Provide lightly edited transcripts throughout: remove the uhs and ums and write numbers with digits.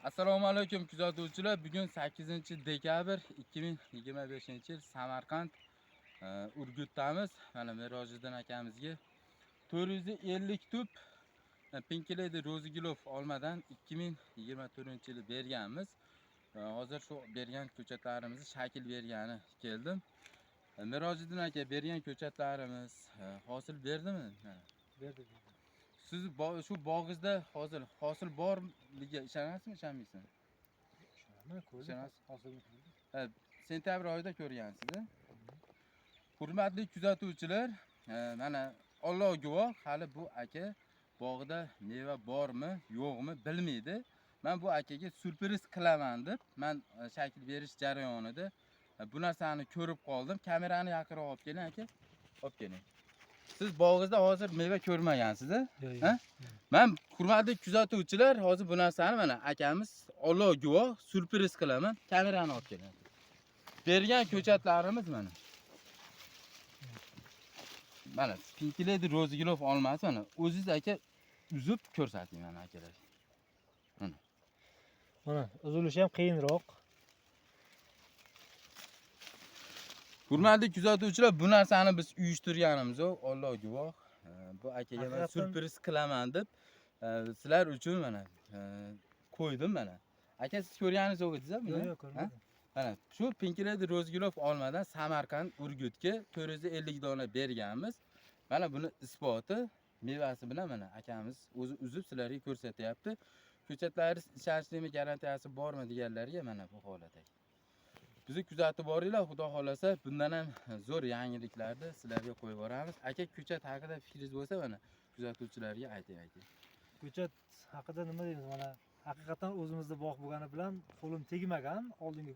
Assalomu alaykum kuzatuvchilar. Bugun 8-dekabr 2025-yil Samarqand Urgutdamiz. Mana Merojiddin akamizga 450 tub Pinkleydi Rozigilov olmadan 2024-yili berganmiz. Hozir shu bergan ko'chatlarimizni shakl bergani keldim. Merojiddin aka, bergan ko'chatlarimiz hosil berdimi? Berdi. Siz shu bog'ingizda hozir hosil borligiga ishonasizmi, ishonmaysizmi? Ishonasiz. Sentabr oyida ko'rgansiz. Hurmatli kuzatuvchilar, mana Alloh guvoh, hali bu aka bog'ida meva bormi, yo'qmi bilmaydi. Men bu akaga surpriz qilaman deb, men shakl berish jarayonida bu narsani ko'rib qoldim. Kamerani yaqinroq olib keling aka. Olib keling. Siz bog'ingizda hozir meva ko'rmagansiz, ha? Men hurmatli kuzatuvchilar, hozir bu narsani mana akamiz Alloh guvoh surpriz qilaman. Kamerani olib keling. Bergan ko'chatlarimiz mana. Mana Pinkleydi Rozigilov olmasi mana. O'zingiz aka uzib ko'rsating mana akalar. Mana uzilishi ham qiyinroq. Hurmatli kuzatuvchilar, bu narsani biz uyushtirganimiz Alloh guvoh. Bu akaga men surpriz qilaman deb sizlar uchun mana qo'ydim mana. Aka, siz ko'rganingiz yo'q edingiz buni? Yo'q, ko'rmadim. Mana shu Pinkleydi Rozigilov olmadan Samarqand Urgutga 450 dona berganmiz. Mana buni isboti mevasi bilan mana akamiz o'zi uzib sizlarga ko'rsatyapti. Ko'chatlaringiz ishonchli garantiyasi bormi deganlarga mana bu holat. Bizni kuzatib boringlar, xudo xolasa bundan ham zo'r yangiliklarni sizlarga qo'yib boramiz. Aka, ko'chat haqida fikringiz bo'lsa mana kuzatuvchilarga ayting. Ko'chat haqida nima deymiz? Mana haqiqatan o'zimizda bog' bo'lgani bilan qo'lim tegmagan, oldingi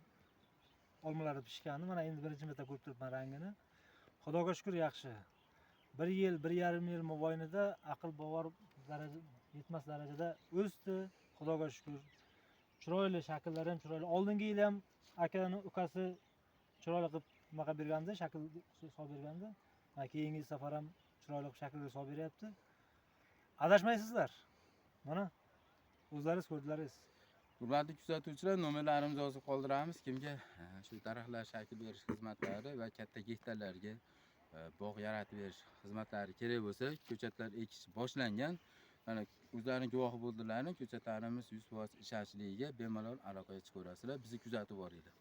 olmalari pishgani. Mana endi birinchi marta ko'rib turibman rangini. Xudoga shukr, yaxshi. 1 yil, 1,5 yil mobaynida aql bovar yetmas darajada o'sdi. Xudoga shukr. Chiroyli shakllari ham chiroyli. Oldingi yil ham akaning ukasi chiroyli qilib nima berganda, shakl solib berganda, mana keyingi safar ham chiroyli shaklga solib beryapti. Adashmaysizlar. Mana o'zlaringiz ko'rdingiz. Hurmatli kuzatuvchilar, nomerlarimizni hozir qoldiramiz. Kimga shu daraxtlar shakl berish xizmatlari va katta gektarlarga bog' yaratib berish xizmatlari kerak bo'lsa, ko'chatlar ekish boshlangan. Mana o'zlarining guvohi bo'ldilarni, ko'chatlarimiz 100% ishonchligiga bemalol aloqaga chiqaverasizlar. Bizni kuzatib boringlar.